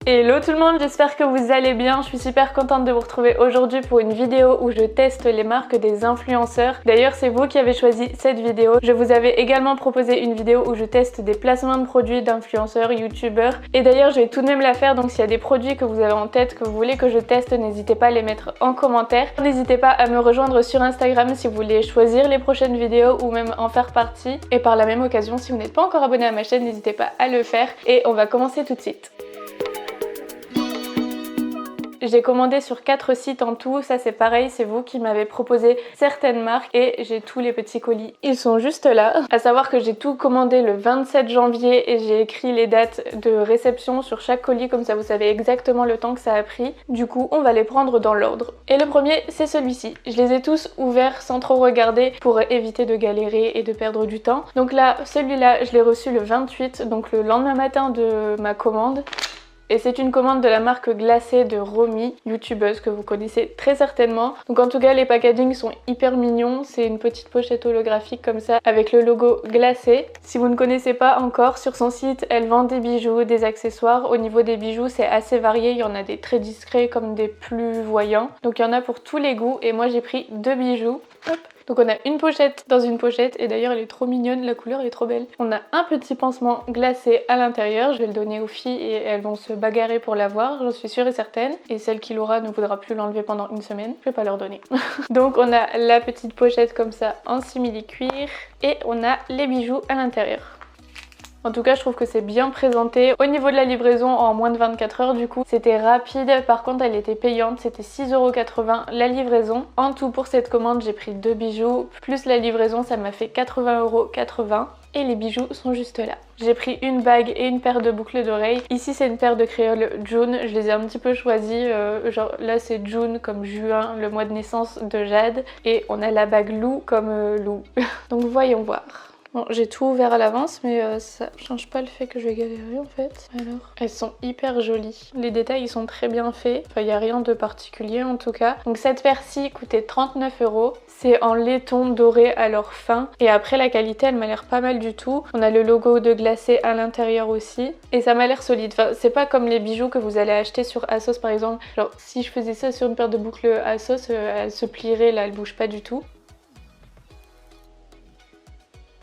Hello tout le monde, j'espère que vous allez bien. Je suis super contente de vous retrouver aujourd'hui pour une vidéo où je teste les marques des influenceurs. D'ailleurs, c'est vous qui avez choisi cette vidéo. Je vous avais également proposé une vidéo où je teste des placements de produits d'influenceurs, youtubeurs. Et d'ailleurs, je vais tout de même la faire, donc s'il y a des produits que vous avez en tête, que vous voulez que je teste, n'hésitez pas à les mettre en commentaire. N'hésitez pas à me rejoindre sur Instagram si vous voulez choisir les prochaines vidéos ou même en faire partie. Et par la même occasion, si vous n'êtes pas encore abonné à ma chaîne, n'hésitez pas à le faire. Et on va commencer tout de suite. J'ai commandé sur 4 sites en tout, ça c'est pareil, c'est vous qui m'avez proposé certaines marques et j'ai tous les petits colis. Ils sont juste là. À savoir que j'ai tout commandé le 27 janvier et j'ai écrit les dates de réception sur chaque colis, comme ça vous savez exactement le temps que ça a pris. Du coup, on va les prendre dans l'ordre. Et le premier, c'est celui-ci. Je les ai tous ouverts sans trop regarder pour éviter de galérer et de perdre du temps. Donc là, celui-là, je l'ai reçu le 28, donc le lendemain matin de ma commande. Et c'est une commande de la marque Glacé de Romy, youtubeuse que vous connaissez très certainement. Donc en tout cas les packagings sont hyper mignons, c'est une petite pochette holographique comme ça avec le logo Glacé. Si vous ne connaissez pas encore, sur son site elle vend des bijoux, des accessoires. Au niveau des bijoux c'est assez varié, il y en a des très discrets comme des plus voyants. Donc il y en a pour tous les goûts et moi j'ai pris 2 bijoux. Hop. Donc on a une pochette dans une pochette et d'ailleurs elle est trop mignonne, la couleur est trop belle. On a un petit pansement glacé à l'intérieur, je vais le donner aux filles et elles vont se bagarrer pour l'avoir, j'en suis sûre et certaine. Et celle qui l'aura ne voudra plus l'enlever pendant une semaine, je vais pas leur donner. Donc on a la petite pochette comme ça en simili-cuir et on a les bijoux à l'intérieur. En tout cas, je trouve que c'est bien présenté. Au niveau de la livraison, en moins de 24 heures du coup, c'était rapide. Par contre, elle était payante, c'était 6,80€ la livraison. En tout, pour cette commande, j'ai pris 2 bijoux, plus la livraison, ça m'a fait 80,80€. Et les bijoux sont juste là. J'ai pris une bague et une paire de boucles d'oreilles. Ici, c'est une paire de créoles June. Je les ai un petit peu choisies. Genre là, c'est June comme juin, le mois de naissance de Jade. Et on a la bague Lou comme Lou. Donc voyons voir. Bon, j'ai tout ouvert à l'avance, mais ça change pas le fait que je vais galérer en fait. Alors, elles sont hyper jolies. Les détails, ils sont très bien faits. Enfin, il n'y a rien de particulier en tout cas. Donc cette paire-ci coûtait 39€. C'est en laiton doré à leur fin. Et après, la qualité, elle m'a l'air pas mal du tout. On a le logo de Glacé à l'intérieur aussi. Et ça m'a l'air solide. Enfin, c'est pas comme les bijoux que vous allez acheter sur ASOS par exemple. Genre, si je faisais ça sur une paire de boucles ASOS, elle se plierait là, elle bouge pas du tout.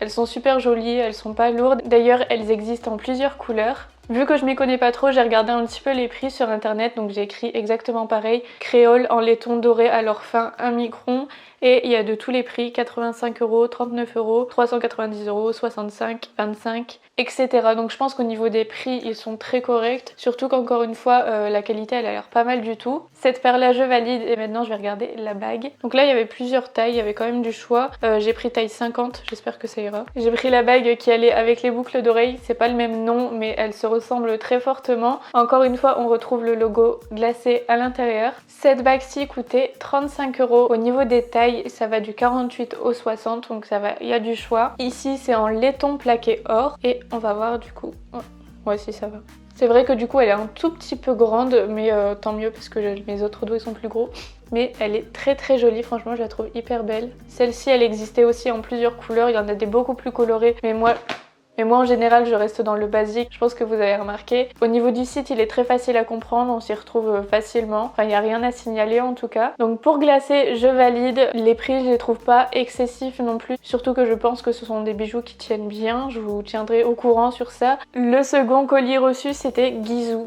Elles sont super jolies, elles sont pas lourdes. D'ailleurs, elles existent en plusieurs couleurs. Vu que je m'y connais pas trop, j'ai regardé un petit peu les prix sur internet, donc j'ai écrit exactement pareil. Créole en laiton doré à leur fin 1 micron. Et il y a de tous les prix, 85€, 39€, 390€, 65, 25, etc. Donc je pense qu'au niveau des prix, ils sont très corrects. Surtout qu'encore une fois, la qualité, elle a l'air pas mal du tout. Cette paire-là, je valide. Et maintenant, je vais regarder la bague. Donc là, il y avait plusieurs tailles, il y avait quand même du choix. J'ai pris taille 50, j'espère que ça ira. J'ai pris la bague qui allait avec les boucles d'oreilles. C'est pas le même nom, mais elles se ressemblent très fortement. Encore une fois, on retrouve le logo Glacé à l'intérieur. Cette bague-ci coûtait 35€. Au niveau des tailles, ça va du 48 au 60, donc ça va, il y a du choix. Ici c'est en laiton plaqué or et on va voir du coup. Ouais, si ça va. C'est vrai que du coup elle est un tout petit peu grande, mais tant mieux parce que mes autres dos ils sont plus gros. Mais elle est très très jolie, franchement je la trouve hyper belle. Celle-ci elle existait aussi en plusieurs couleurs, il y en a des beaucoup plus colorées, mais moi en général je reste dans le basique, je pense que vous avez remarqué. Au niveau du site il est très facile à comprendre, on s'y retrouve facilement. Enfin il n'y a rien à signaler en tout cas. Donc pour Glacé je valide, les prix je les trouve pas excessifs non plus. Surtout que je pense que ce sont des bijoux qui tiennent bien, je vous tiendrai au courant sur ça. Le second colis reçu c'était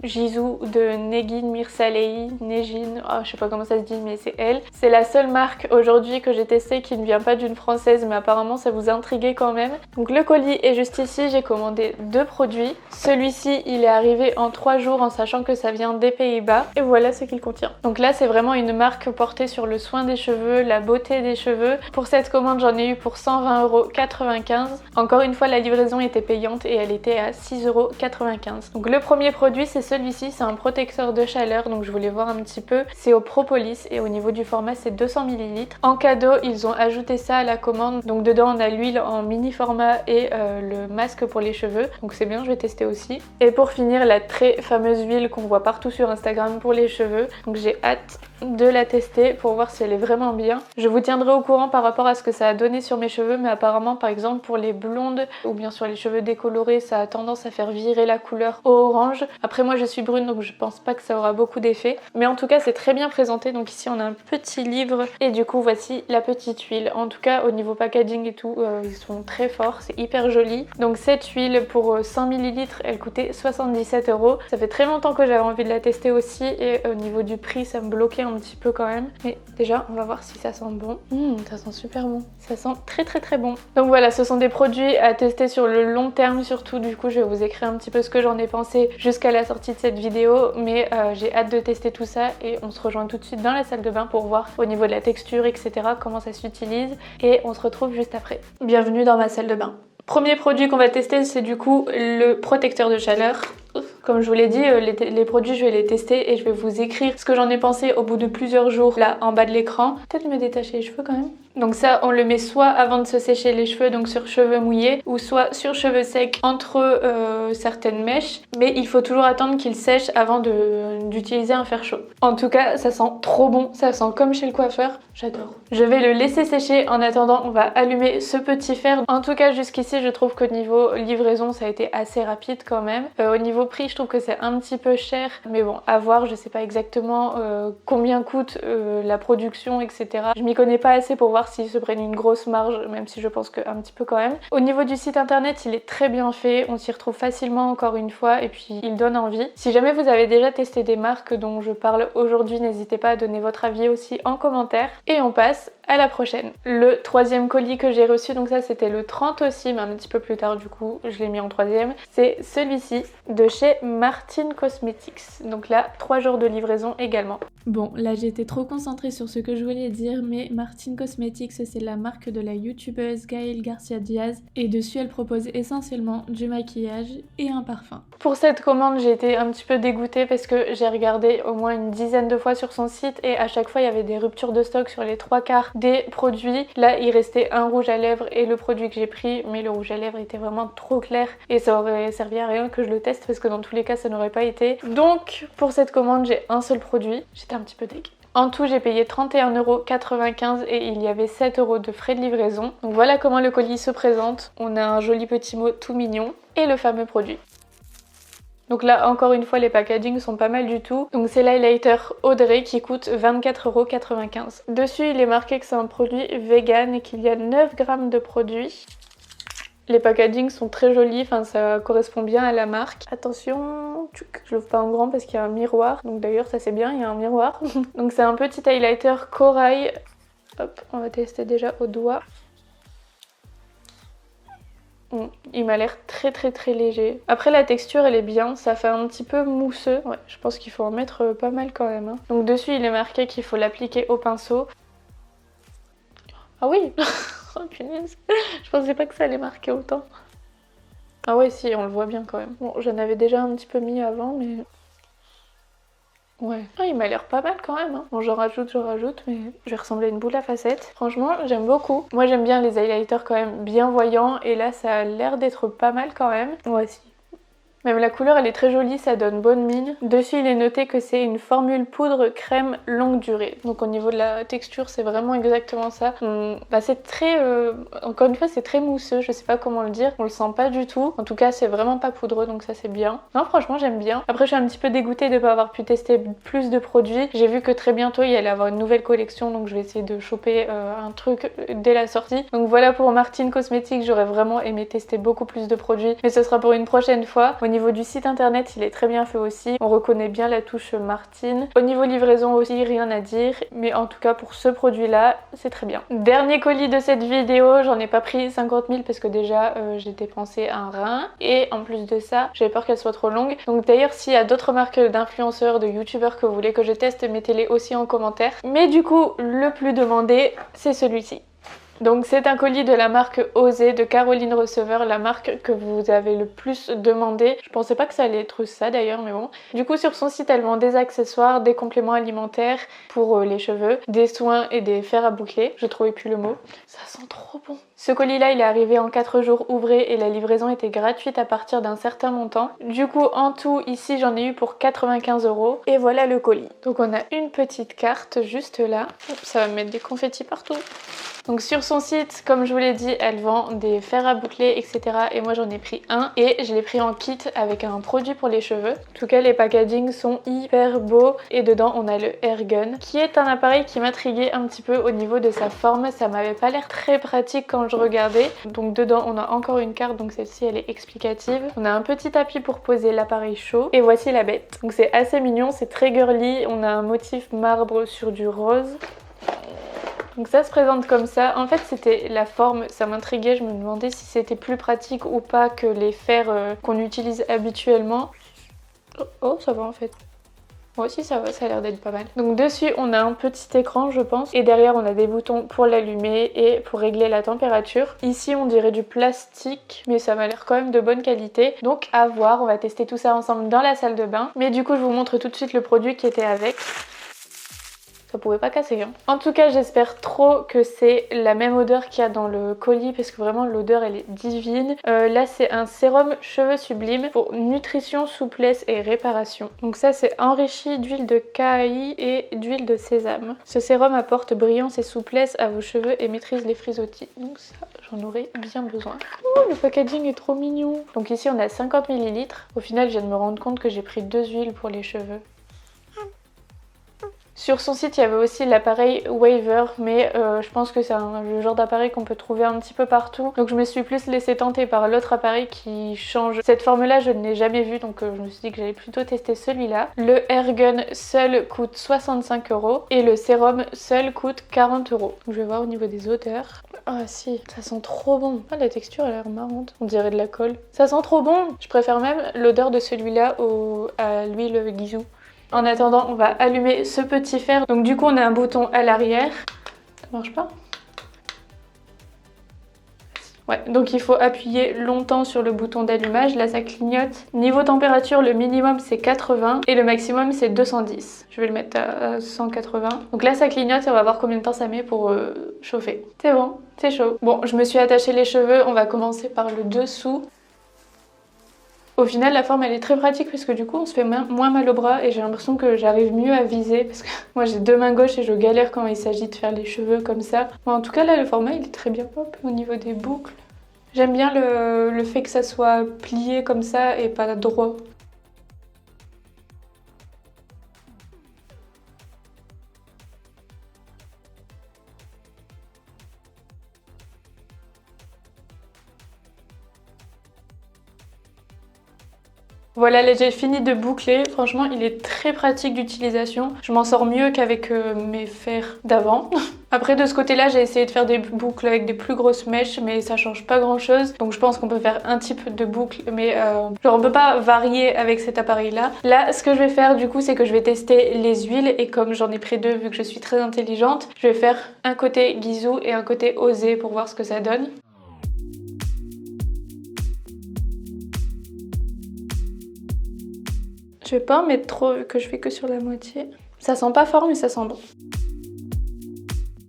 Gizou de Negin Mirsalei, je sais pas comment ça se dit mais c'est elle. C'est la seule marque aujourd'hui que j'ai testée qui ne vient pas d'une française mais apparemment ça vous intriguait quand même. Donc le colis est juste ici. J'ai commandé 2 produits. Celui-ci, il est arrivé en 3 jours en sachant que ça vient des Pays-Bas. Et voilà ce qu'il contient. Donc là, c'est vraiment une marque portée sur le soin des cheveux, la beauté des cheveux. Pour cette commande, j'en ai eu pour 120,95€. Encore une fois, la livraison était payante et elle était à 6,95€. Donc le premier produit, c'est celui-ci. C'est un protecteur de chaleur. Donc je voulais voir un petit peu. C'est au propolis et au niveau du format, c'est 200 ml. En cadeau, ils ont ajouté ça à la commande. Donc dedans, on a l'huile en mini format et le masque pour les cheveux, donc c'est bien, je vais tester aussi. Et pour finir, la très fameuse huile qu'on voit partout sur Instagram pour les cheveux, donc j'ai hâte de la tester pour voir si elle est vraiment bien. Je vous tiendrai au courant par rapport à ce que ça a donné sur mes cheveux, mais apparemment par exemple pour les blondes ou bien sur les cheveux décolorés, ça a tendance à faire virer la couleur au orange. Après moi je suis brune donc je pense pas que ça aura beaucoup d'effet, mais en tout cas c'est très bien présenté. Donc ici on a un petit livre et du coup voici la petite huile. En tout cas au niveau packaging et tout, ils sont très forts, c'est hyper joli. Donc cette huile pour 100 ml elle coûtait 77 €. Ça fait très longtemps que j'avais envie de la tester aussi et au niveau du prix ça me bloquait un petit peu quand même. Mais déjà on va voir si ça sent bon. Ça sent super bon, ça sent très très très bon. Donc voilà, ce sont des produits à tester sur le long terme surtout. Du coup je vais vous écrire un petit peu ce que j'en ai pensé jusqu'à la sortie de cette vidéo, mais j'ai hâte de tester tout ça et on se rejoint tout de suite dans la salle de bain pour voir au niveau de la texture etc comment ça s'utilise et on se retrouve juste après. Bienvenue dans ma salle de bain. Premier produit qu'on va tester, c'est du coup le protecteur de chaleur. Comme je vous l'ai dit, les produits je vais les tester et je vais vous écrire ce que j'en ai pensé au bout de plusieurs jours là en bas de l'écran. Peut-être me détacher les cheveux quand même. Donc ça on le met soit avant de se sécher les cheveux, donc sur cheveux mouillés, ou soit sur cheveux secs entre certaines mèches, mais il faut toujours attendre qu'il sèche avant d'utiliser un fer chaud. En tout cas ça sent trop bon, ça sent comme chez le coiffeur, j'adore. Je vais le laisser sécher, en attendant on va allumer ce petit fer. En tout cas jusqu'ici je trouve qu'au niveau livraison ça a été assez rapide quand même. Au niveau prix je trouve que c'est un petit peu cher, mais bon à voir, je sais pas exactement combien coûte la production etc. Je m'y connais pas assez pour voir s'ils se prennent une grosse marge, même si je pense qu'un petit peu quand même. Au niveau du site internet il est très bien fait, on s'y retrouve facilement encore une fois et puis il donne envie. Si jamais vous avez déjà testé des marques dont je parle aujourd'hui, n'hésitez pas à donner votre avis aussi en commentaire. Et on passe à la prochaine. Le troisième colis que j'ai reçu, donc ça c'était le 30 aussi, mais un petit peu plus tard du coup, je l'ai mis en troisième. C'est celui-ci de chez Martin Cosmetics. Donc là, 3 jours de livraison également. Bon, là j'étais trop concentrée sur ce que je voulais dire, mais Martin Cosmetics c'est la marque de la youtubeuse Gaël Garcia Diaz et dessus elle propose essentiellement du maquillage et un parfum. Pour cette commande j'ai été un petit peu dégoûtée parce que j'ai regardé au moins une dizaine de fois sur son site et à chaque fois il y avait des ruptures de stock sur les 3/4 des produits. Là il restait un rouge à lèvres et le produit que j'ai pris, mais le rouge à lèvres était vraiment trop clair et ça aurait servi à rien que je le teste parce que dans tous les cas ça n'aurait pas été. Donc pour cette commande j'ai un seul produit, j'étais un petit peu dégoûtée. En tout j'ai payé 31,95 € et il y avait 7 € de frais de livraison. Donc voilà comment le colis se présente. On a un joli petit mot tout mignon et le fameux produit. Donc là encore une fois les packagings sont pas mal du tout. Donc c'est l'highlighter Audrey qui coûte 24,95 €. Dessus il est marqué que c'est un produit vegan et qu'il y a 9 grammes de produit. Les packagings sont très jolis, enfin ça correspond bien à la marque. Attention, je l'ouvre pas en grand parce qu'il y a un miroir. Donc d'ailleurs ça c'est bien, il y a un miroir. Donc c'est un petit highlighter corail. Hop, on va tester déjà au doigt. Il m'a l'air très léger. Après la texture elle est bien, ça fait un petit peu mousseux. Ouais, je pense qu'il faut en mettre pas mal quand même. Donc dessus il est marqué qu'il faut l'appliquer au pinceau. Ah oui. Oh punaise, je pensais pas que ça allait marquer autant. Ah ouais si, on le voit bien quand même. Bon, j'en avais déjà un petit peu mis avant mais... Ouais. Ah, il m'a l'air pas mal quand même. Bon, j'en rajoute, mais je vais ressembler à une boule à facettes. Franchement, j'aime beaucoup. Moi, j'aime bien les highlighters quand même bien voyants et là, ça a l'air d'être pas mal quand même. Ouais, si. Même la couleur elle est très jolie, ça donne bonne mine. Dessus il est noté que c'est une formule poudre crème longue durée. Donc au niveau de la texture c'est vraiment exactement ça. C'est très, encore une fois c'est très mousseux, je sais pas comment le dire. On le sent pas du tout. En tout cas c'est vraiment pas poudreux donc ça c'est bien. Non franchement j'aime bien. Après je suis un petit peu dégoûtée de pas avoir pu tester plus de produits. J'ai vu que très bientôt il allait avoir une nouvelle collection donc je vais essayer de choper un truc dès la sortie. Donc voilà pour Martin Cosmetics, j'aurais vraiment aimé tester beaucoup plus de produits. Mais ce sera pour une prochaine fois. Au niveau du site internet il est très bien fait aussi, on reconnaît bien la touche Martin. Au niveau livraison aussi rien à dire, mais en tout cas pour ce produit là c'est très bien. Dernier colis de cette vidéo, j'en ai pas pris 50 000 parce que déjà j'ai dépensé un rein et en plus de ça j'avais peur qu'elle soit trop longue. Donc d'ailleurs s'il y a d'autres marques d'influenceurs, de youtubeurs que vous voulez que je teste, mettez-les aussi en commentaire. Mais du coup le plus demandé c'est celui-ci. Donc c'est un colis de la marque Osé de Caroline Receveur, la marque que vous avez le plus demandé. Je pensais pas que ça allait être ça d'ailleurs, mais bon. Du coup sur son site elle vend des accessoires, des compléments alimentaires pour les cheveux, des soins et des fers à boucler. Je trouvais plus le mot. Ça sent trop bon. Ce colis là il est arrivé en 4 jours ouvrés et la livraison était gratuite à partir d'un certain montant. Du coup en tout ici j'en ai eu pour 95 € et voilà le colis. Donc on a une petite carte juste là. Hop, ça va me mettre des confettis partout. Donc sur son site, comme je vous l'ai dit, elle vend des fers à boucler, etc. Et moi j'en ai pris un et je l'ai pris en kit avec un produit pour les cheveux. En tout cas les packagings sont hyper beaux et dedans on a le Hair Gun qui est un appareil qui m'intriguait un petit peu au niveau de sa forme. Ça m'avait pas l'air très pratique quand je regardais. Donc dedans on a encore une carte, donc celle-ci elle est explicative. On a un petit tapis pour poser l'appareil chaud et voici la bête. Donc c'est assez mignon, c'est très girly. On a un motif marbre sur du rose. Donc ça se présente comme ça. En fait c'était la forme, ça m'intriguait, je me demandais si c'était plus pratique ou pas que les fers qu'on utilise habituellement. Oh ça va en fait. Moi aussi ça va, ça a l'air d'être pas mal. Donc dessus on a un petit écran je pense et derrière on a des boutons pour l'allumer et pour régler la température. Ici on dirait du plastique mais ça m'a l'air quand même de bonne qualité. Donc à voir, on va tester tout ça ensemble dans la salle de bain. Mais du coup je vous montre tout de suite le produit qui était avec. Ça pouvait pas casser hein. En tout cas j'espère trop que c'est la même odeur qu'il y a dans le colis parce que vraiment l'odeur elle est divine. Là c'est un sérum cheveux sublimes pour nutrition, souplesse et réparation. Donc ça c'est enrichi d'huile de caaï et d'huile de sésame. Ce sérum apporte brillance et souplesse à vos cheveux et maîtrise les frisottis. Donc ça j'en aurais bien besoin. Oh le packaging est trop mignon. Donc ici on a 50 ml. Au final je viens de me rendre compte que j'ai pris 2 huiles pour les cheveux. Sur son site, il y avait aussi l'appareil Waver, mais je pense que c'est le genre d'appareil qu'on peut trouver un petit peu partout. Donc je me suis plus laissée tenter par l'autre appareil qui change. Cette forme-là, je ne l'ai jamais vue, donc je me suis dit que j'allais plutôt tester celui-là. Le Hair Gun seul coûte 65 € et le sérum seul coûte 40 €. Donc je vais voir au niveau des odeurs. Ah si, ça sent trop bon. Ah la texture a l'air marrante, on dirait de la colle. Ça sent trop bon. Je préfère même l'odeur de celui-là à l'huile Gisou. En attendant, on va allumer ce petit fer. Donc du coup, on a un bouton à l'arrière. Ça marche pas? Ouais, donc il faut appuyer longtemps sur le bouton d'allumage. Là, ça clignote. Niveau température, le minimum c'est 80 et le maximum c'est 210. Je vais le mettre à 180. Donc là, ça clignote et on va voir combien de temps ça met pour chauffer. C'est bon, c'est chaud. Bon, je me suis attaché les cheveux. On va commencer par le dessous. Au final la forme elle est très pratique parce que du coup on se fait moins mal au bras et j'ai l'impression que j'arrive mieux à viser parce que moi j'ai 2 mains gauches et je galère quand il s'agit de faire les cheveux comme ça. Bon, en tout cas là le format il est très bien pop au niveau des boucles. J'aime bien le fait que ça soit plié comme ça et pas droit. Voilà, là j'ai fini de boucler. Franchement, il est très pratique d'utilisation. Je m'en sors mieux qu'avec mes fers d'avant. Après, de ce côté-là, j'ai essayé de faire des boucles avec des plus grosses mèches, mais ça change pas grand-chose. Donc je pense qu'on peut faire un type de boucle, mais genre on peut pas varier avec cet appareil-là. Là, ce que je vais faire du coup, c'est que je vais tester les huiles. Et comme j'en ai pris 2, vu que je suis très intelligente, je vais faire un côté Gisou et un côté Osé pour voir ce que ça donne. Je vais pas en mettre trop vu que je fais que sur la moitié. Ça sent pas fort mais ça sent bon.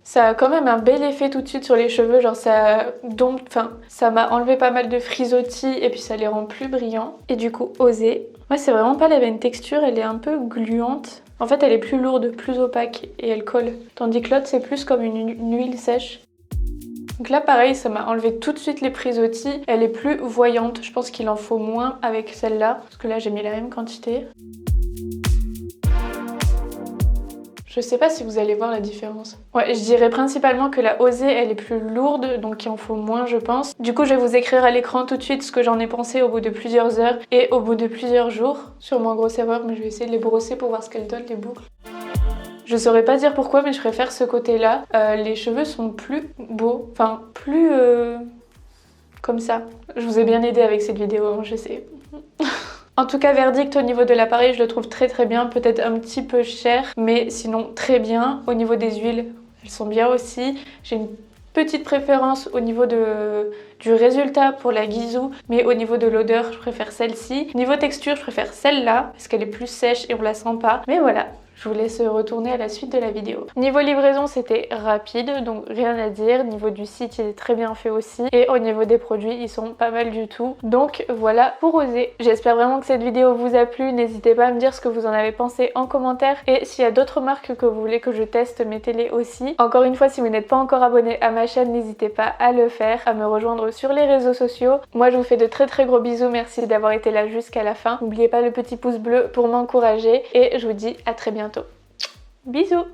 Ça a quand même un bel effet tout de suite sur les cheveux, genre ça dompte, enfin ça m'a enlevé pas mal de frisottis et puis ça les rend plus brillants. Et du coup Osé, moi c'est vraiment pas la même texture, elle est un peu gluante. En fait elle est plus lourde, plus opaque et elle colle. Tandis que l'autre c'est plus comme une huile sèche. Donc là pareil, ça m'a enlevé tout de suite les frisottis. Elle est plus voyante, je pense qu'il en faut moins avec celle-là. Parce que là j'ai mis la même quantité. Je sais pas si vous allez voir la différence. Ouais, je dirais principalement que la Osé elle est plus lourde, donc il en faut moins je pense. Du coup je vais vous écrire à l'écran tout de suite ce que j'en ai pensé au bout de plusieurs heures et au bout de plusieurs jours. Sûrement grosse erreur, mais je vais essayer de les brosser pour voir ce qu'elles donnent les boucles. Je saurais pas dire pourquoi, mais je préfère ce côté-là. Les cheveux sont plus beaux, enfin plus comme ça. Je vous ai bien aidé avec cette vidéo, hein, je sais. En tout cas, verdict au niveau de l'appareil, je le trouve très très bien. Peut-être un petit peu cher, mais sinon très bien. Au niveau des huiles, elles sont bien aussi. J'ai une petite préférence au niveau du résultat pour la Gisou, mais au niveau de l'odeur, je préfère celle-ci. Niveau texture, je préfère celle-là, parce qu'elle est plus sèche et on la sent pas. Mais voilà, je vous laisse retourner à la suite de la vidéo. Niveau livraison, c'était rapide, donc rien à dire. Niveau du site, il est très bien fait aussi. Et au niveau des produits, ils sont pas mal du tout. Donc voilà pour oser. J'espère vraiment que cette vidéo vous a plu. N'hésitez pas à me dire ce que vous en avez pensé en commentaire. Et s'il y a d'autres marques que vous voulez que je teste, mettez-les aussi. Encore une fois, si vous n'êtes pas encore abonné à ma chaîne, n'hésitez pas à le faire, à me rejoindre sur les réseaux sociaux. Moi, je vous fais de très gros bisous. Merci d'avoir été là jusqu'à la fin. N'oubliez pas le petit pouce bleu pour m'encourager. Et je vous dis à très bientôt. Bisous!